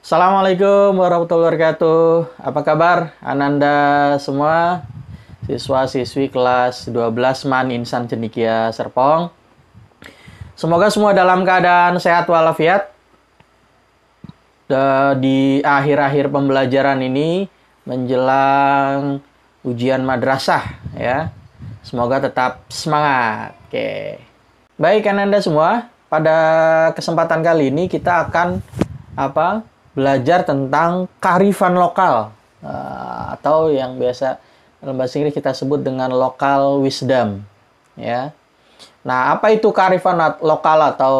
Assalamualaikum warahmatullahi wabarakatuh. Apa kabar Ananda semua? Siswa-siswi kelas 12 MAN Insan Cendekia Serpong. Semoga semua dalam keadaan sehat walafiat. Di akhir-akhir pembelajaran ini menjelang ujian madrasah ya. Semoga tetap semangat. Oke. Baik Ananda semua, pada kesempatan kali ini kita akan belajar tentang kearifan lokal atau yang biasa dalam bahasa Inggris kita sebut dengan local wisdom ya. Nah, apa itu kearifan lokal atau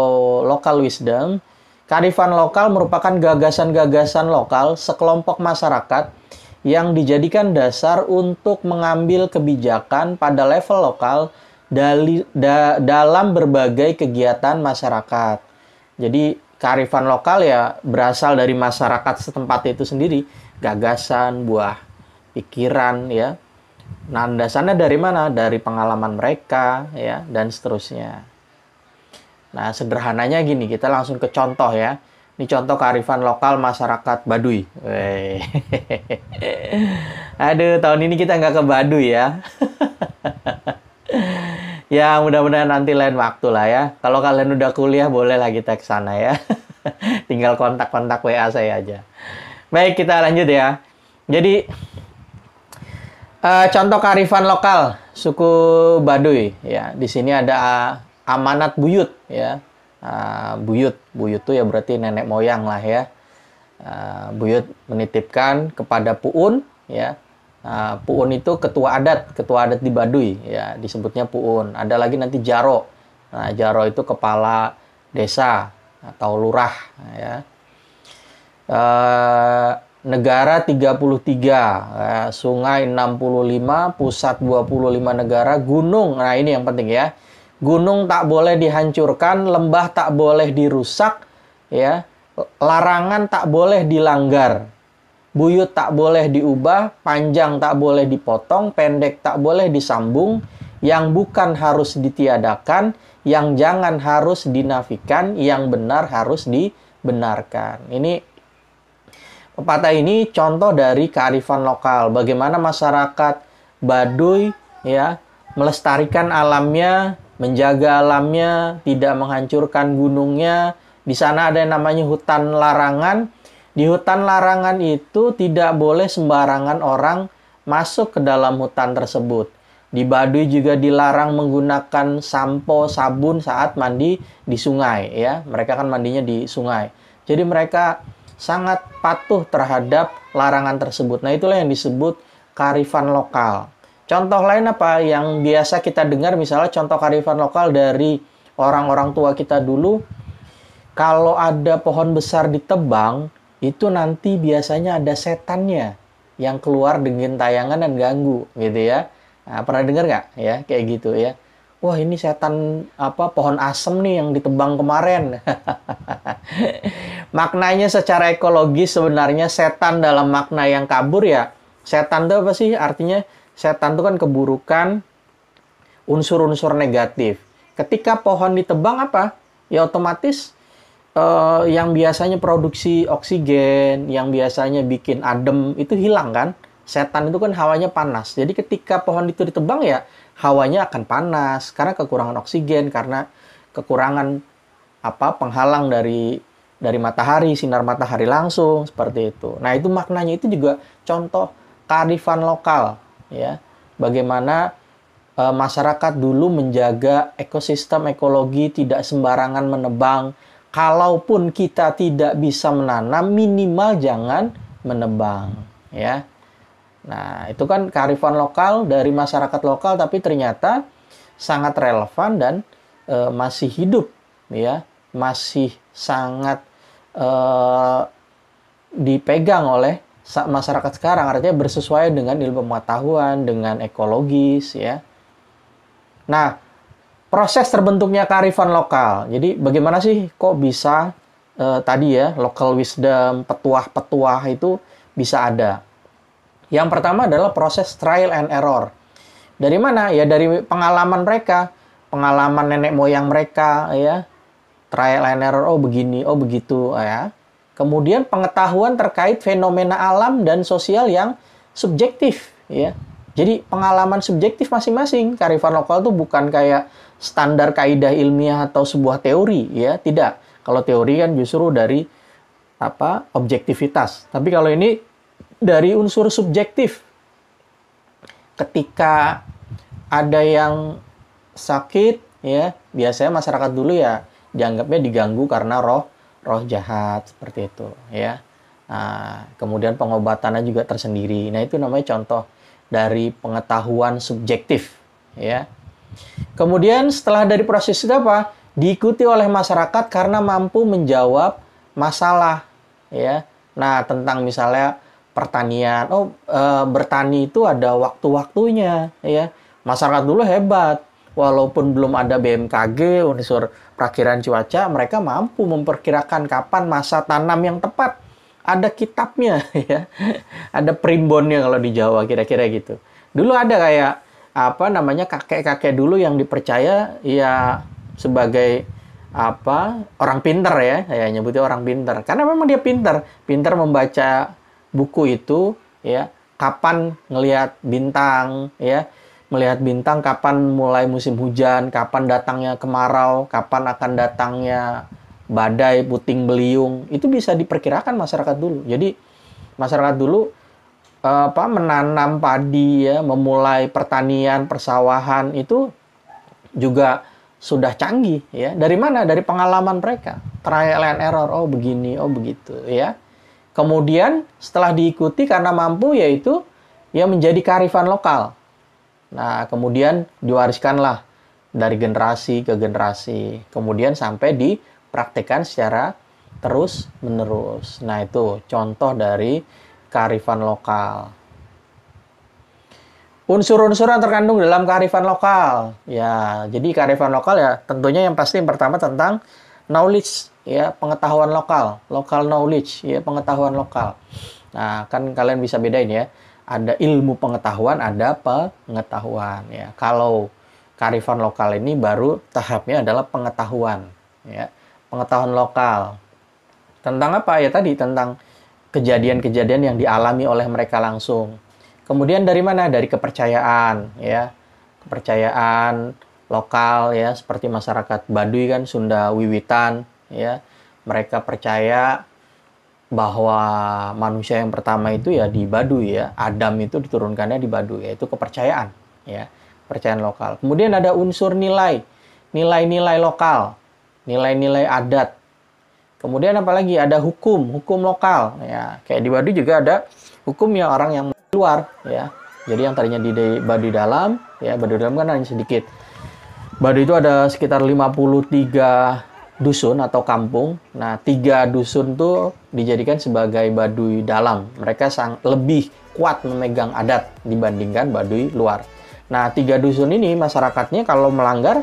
local wisdom? Kearifan lokal merupakan gagasan-gagasan lokal sekelompok masyarakat yang dijadikan dasar untuk mengambil kebijakan pada level lokal dalam berbagai kegiatan masyarakat. Jadi kearifan lokal ya berasal dari masyarakat setempat itu sendiri, gagasan, buah pikiran ya. Nah, dasarnya dari mana? Dari pengalaman mereka ya dan seterusnya. Nah, sederhananya gini, kita langsung ke contoh ya. Ini contoh kearifan lokal masyarakat Baduy. Aduh, tahun ini kita nggak ke Baduy ya. Ya, mudah-mudahan nanti lain waktu lah ya. Kalau kalian udah kuliah, bolehlah kita ke sana ya. Tinggal kontak-kontak WA saya aja. Baik, kita lanjut ya. Jadi, contoh kearifan lokal suku Baduy ya. Di sini ada amanat buyut ya. Buyut tuh ya berarti nenek moyang lah ya. Buyut menitipkan kepada puun ya. Puun itu ketua adat di Baduy ya, disebutnya puun. Ada lagi nanti jaro. Nah, jaro itu kepala desa atau lurah ya. Negara 33, sungai 65, pusat 25 negara, gunung. Nah, ini yang penting ya. Gunung tak boleh dihancurkan, lembah tak boleh dirusak ya. Larangan tak boleh dilanggar. Buyut tak boleh diubah, panjang tak boleh dipotong, pendek tak boleh disambung, yang bukan harus ditiadakan, yang jangan harus dinafikan, yang benar harus dibenarkan. Ini pepatah ini contoh dari kearifan lokal. Bagaimana masyarakat Baduy ya melestarikan alamnya, menjaga alamnya, tidak menghancurkan gunungnya. Di sana ada yang namanya hutan larangan. Di hutan larangan itu tidak boleh sembarangan orang masuk ke dalam hutan tersebut. Di Baduy juga dilarang menggunakan sampo, sabun saat mandi di sungai ya. Mereka kan mandinya di sungai. Jadi mereka sangat patuh terhadap larangan tersebut. Nah, itulah yang disebut kearifan lokal. Contoh lain apa yang biasa kita dengar, misalnya contoh kearifan lokal dari orang-orang tua kita dulu, kalau ada pohon besar ditebang, itu nanti biasanya ada setannya yang keluar dengan tayangan dan ganggu gitu ya. Nah, pernah dengar nggak ya kayak gitu ya? Wah, ini setan pohon asem nih yang ditebang kemarin. Maknanya secara ekologis sebenarnya setan dalam makna yang kabur ya. Setan itu apa sih? Artinya setan itu kan keburukan, unsur-unsur negatif. Ketika pohon ditebang apa? Ya otomatis yang biasanya produksi oksigen, yang biasanya bikin adem, itu hilang kan? Setan itu kan hawanya panas. Jadi ketika pohon itu ditebang ya, hawanya akan panas karena kekurangan oksigen, karena kekurangan penghalang dari matahari, sinar matahari langsung, seperti itu. Nah, itu maknanya itu juga contoh kearifan lokal ya. Bagaimana masyarakat dulu menjaga ekosistem ekologi, tidak sembarangan menebang. Kalaupun kita tidak bisa menanam, minimal jangan menebang ya. Nah, itu kan kearifan lokal dari masyarakat lokal, tapi ternyata sangat relevan dan masih hidup ya, masih sangat dipegang oleh masyarakat sekarang. Artinya bersesuaian dengan ilmu pengetahuan, dengan ekologis ya. Nah, proses terbentuknya kearifan lokal. Jadi bagaimana sih kok bisa tadi ya local wisdom, petuah-petuah itu bisa ada. Yang pertama adalah proses trial and error. Dari mana? Ya dari pengalaman mereka, pengalaman nenek moyang mereka ya. Trial and error, oh begini, oh begitu ya. Kemudian pengetahuan terkait fenomena alam dan sosial yang subjektif, ya. Jadi pengalaman subjektif masing-masing. Kearifan lokal itu bukan kayak standar kaidah ilmiah atau sebuah teori, ya, tidak. Kalau teori kan justru dari objektivitas. Tapi kalau ini dari unsur subjektif. Ketika ada yang sakit, ya, biasanya masyarakat dulu ya dianggapnya diganggu karena roh jahat seperti itu, ya. Nah, kemudian pengobatannya juga tersendiri. Nah, itu namanya contoh dari pengetahuan subjektif, ya. Kemudian setelah dari proses itu apa? Diikuti oleh masyarakat karena mampu menjawab masalah, ya. Nah, tentang misalnya pertanian, bertani itu ada waktu-waktunya, ya. Masyarakat dulu hebat. Walaupun belum ada BMKG, unsur perakiraan cuaca, mereka mampu memperkirakan kapan masa tanam yang tepat. Ada kitabnya, ya. Ada primbonnya kalau di Jawa, kira-kira gitu. Dulu ada kayak, kakek-kakek dulu yang dipercaya, ya, sebagai, orang pinter, ya, nyebutnya orang pinter. Karena memang dia pinter membaca buku itu, ya, kapan ngelihat bintang, ya, melihat bintang kapan mulai musim hujan, kapan datangnya kemarau, kapan akan datangnya badai, puting beliung, itu bisa diperkirakan masyarakat dulu. Jadi masyarakat dulu menanam padi, ya, memulai pertanian, persawahan itu juga sudah canggih, ya. Dari mana? Dari pengalaman mereka. Trial and error, oh begini, oh begitu, ya. Kemudian setelah diikuti karena mampu, yaitu ya menjadi kearifan lokal. Nah, kemudian diwariskanlah dari generasi ke generasi. Kemudian sampai dipraktikkan secara terus-menerus. Nah, itu contoh dari kearifan lokal. Unsur-unsur yang terkandung dalam kearifan lokal. Ya, jadi kearifan lokal ya tentunya yang pasti yang pertama tentang knowledge, ya, pengetahuan lokal. Local knowledge, ya, pengetahuan lokal. Nah, kan kalian bisa bedain ya. Ada ilmu pengetahuan, ada pengetahuan, ya. Kalau kearifan lokal ini baru tahapnya adalah pengetahuan, ya. Pengetahuan lokal. Tentang apa? Ya tadi, tentang kejadian-kejadian yang dialami oleh mereka langsung. Kemudian dari mana? Dari kepercayaan, ya. Kepercayaan lokal, ya, seperti masyarakat Baduy kan Sunda Wiwitan, ya. Mereka percaya bahwa manusia yang pertama itu ya di Baduy, ya. Adam itu diturunkannya di Baduy, yaitu kepercayaan, ya. Kepercayaan lokal. Kemudian ada unsur nilai, nilai-nilai lokal, nilai-nilai adat. Kemudian apalagi ada hukum lokal, ya. Kayak di Baduy juga ada hukum yang orang yang luar, ya. Jadi yang tadinya di Baduy dalam, ya, Baduy dalam kan hanya sedikit. Baduy itu ada sekitar 53 dusun atau kampung. Nah, 3 dusun tuh dijadikan sebagai Baduy dalam. Mereka lebih kuat memegang adat dibandingkan Baduy luar. Nah, 3 dusun ini masyarakatnya kalau melanggar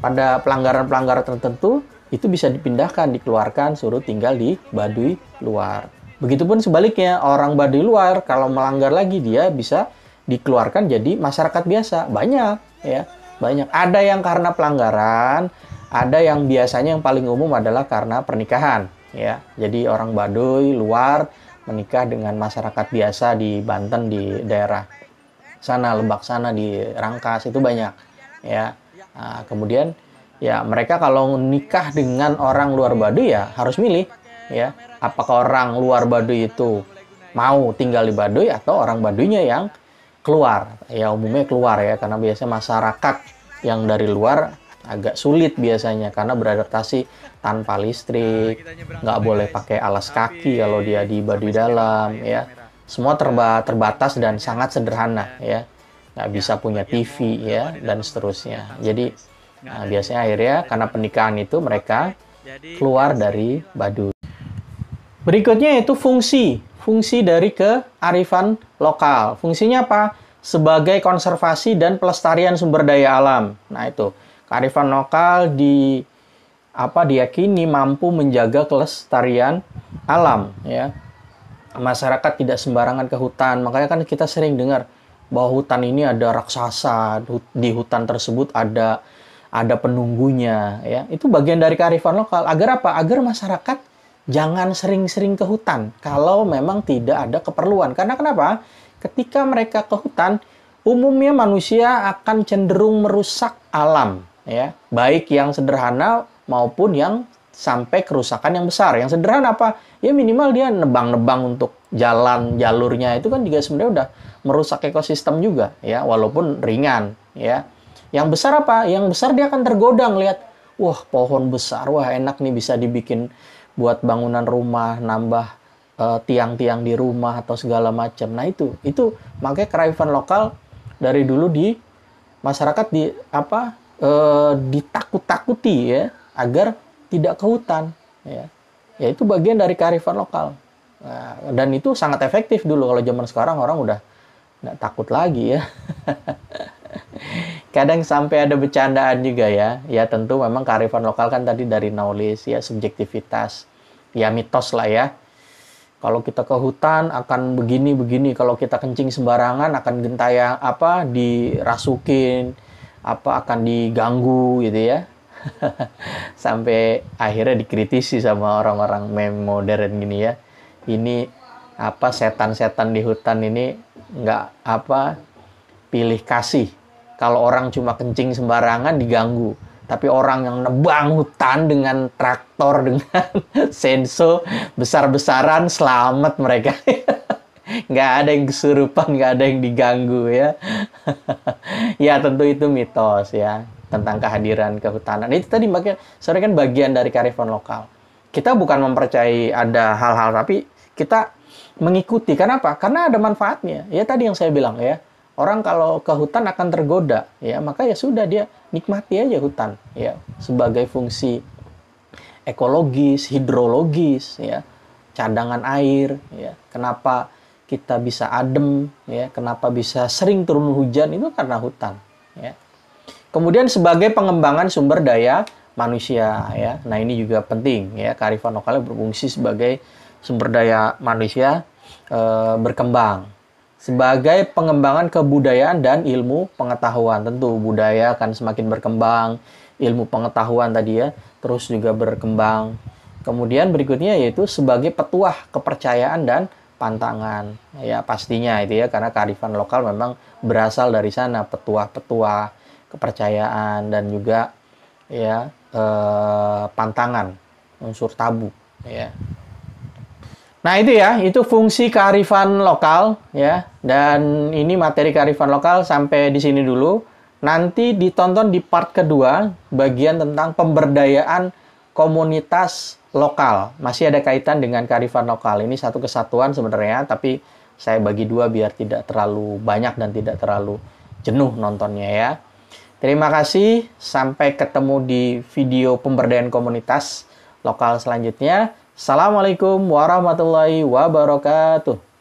pada pelanggaran-pelanggaran tertentu itu bisa dipindahkan, dikeluarkan, suruh tinggal di Baduy luar. Begitupun sebaliknya, orang Baduy luar kalau melanggar lagi dia bisa dikeluarkan jadi masyarakat biasa. Banyak, ya. Banyak. Ada yang karena pelanggaran, ada yang biasanya yang paling umum adalah karena pernikahan, ya. Jadi orang Baduy luar menikah dengan masyarakat biasa di Banten, di daerah sana, Lebak sana, di Rangkas, itu banyak, ya. Nah, kemudian ya mereka kalau nikah dengan orang luar Baduy ya harus milih, ya. Apakah orang luar Baduy itu mau tinggal di Baduy atau orang Baduynya yang keluar. Ya umumnya keluar, ya, karena biasanya masyarakat yang dari luar agak sulit biasanya karena beradaptasi tanpa listrik, nggak boleh pakai alas kaki kalau dia di Baduy dalam, ya. Semua terbatas dan sangat sederhana, ya. Nggak bisa punya TV, ya, dan seterusnya. Jadi biasanya akhirnya karena pernikahan itu mereka keluar dari Baduy. Berikutnya yaitu fungsi dari kearifan lokal. Fungsinya apa? Sebagai konservasi dan pelestarian sumber daya alam. Nah, itu kearifan lokal diyakini mampu menjaga kelestarian alam, ya. Masyarakat tidak sembarangan ke hutan. Makanya kan kita sering dengar bahwa hutan ini ada raksasa, di hutan tersebut ada penunggunya, ya. Itu bagian dari kearifan lokal. Agar apa? Agar masyarakat jangan sering-sering ke hutan kalau memang tidak ada keperluan. Karena kenapa? Ketika mereka ke hutan, umumnya manusia akan cenderung merusak alam, ya, baik yang sederhana maupun yang sampai kerusakan yang besar. Yang sederhana apa? Ya minimal dia nebang-nebang untuk jalan jalurnya, itu kan juga sebenarnya udah merusak ekosistem juga, ya, walaupun ringan, ya. Yang besar apa? Yang besar dia akan tergoda ngelihat, wah pohon besar, wah enak nih bisa dibikin buat bangunan rumah, nambah tiang-tiang di rumah atau segala macam. Nah itu makanya kearifan lokal dari dulu di masyarakat ditakut-takuti, ya, agar tidak ke hutan, ya. Ya itu bagian dari kearifan lokal. Nah, dan itu sangat efektif dulu. Kalau zaman sekarang orang udah nggak takut lagi, ya. Kadang sampai ada bercandaan juga, ya. Ya tentu memang kearifan lokal kan tadi dari knowledge, ya, subjektivitas, ya mitos lah, ya. Kalau kita ke hutan akan begini-begini, kalau kita kencing sembarangan akan gentayang dirasukin, akan diganggu gitu, ya. Sampai akhirnya dikritisi sama orang-orang meme modern gini, ya. Ini setan-setan di hutan ini nggak pilih kasih. Kalau orang cuma kencing sembarangan diganggu, tapi orang yang nebang hutan dengan traktor, dengan senso besar-besaran, selamat mereka. Nggak ada yang kesurupan, nggak ada yang diganggu, ya. Ya tentu itu mitos, ya, tentang kehadiran kehutanan. Itu tadi makanya sebenarnya kan bagian dari kearifan lokal. Kita bukan mempercayai ada hal-hal, tapi kita mengikuti. Kenapa? Karena ada manfaatnya. Ya tadi yang saya bilang, ya. Orang kalau ke hutan akan tergoda, ya, maka ya sudah dia nikmati aja hutan, ya, sebagai fungsi ekologis, hidrologis, ya, cadangan air, ya. Kenapa kita bisa adem, ya, kenapa bisa sering turun hujan, itu karena hutan, ya. Kemudian sebagai pengembangan sumber daya manusia, ya. Nah, ini juga penting, ya, kearifan lokalnya berfungsi sebagai sumber daya manusia berkembang. Sebagai pengembangan kebudayaan dan ilmu pengetahuan. Tentu budaya akan semakin berkembang, ilmu pengetahuan tadi, ya, terus juga berkembang. Kemudian berikutnya yaitu sebagai petuah kepercayaan dan pantangan. Ya pastinya itu, ya, karena kearifan lokal memang berasal dari sana, petuah-petuah kepercayaan dan juga, ya, pantangan, unsur tabu, ya. Nah itu, ya, itu fungsi kearifan lokal, ya. Dan ini materi kearifan lokal sampai di sini dulu. Nanti ditonton di part kedua, bagian tentang pemberdayaan komunitas lokal. Masih ada kaitan dengan kearifan lokal. Ini satu kesatuan sebenarnya, tapi saya bagi dua biar tidak terlalu banyak dan tidak terlalu jenuh nontonnya, ya. Terima kasih, sampai ketemu di video pemberdayaan komunitas lokal selanjutnya. Assalamualaikum warahmatullahi wabarakatuh.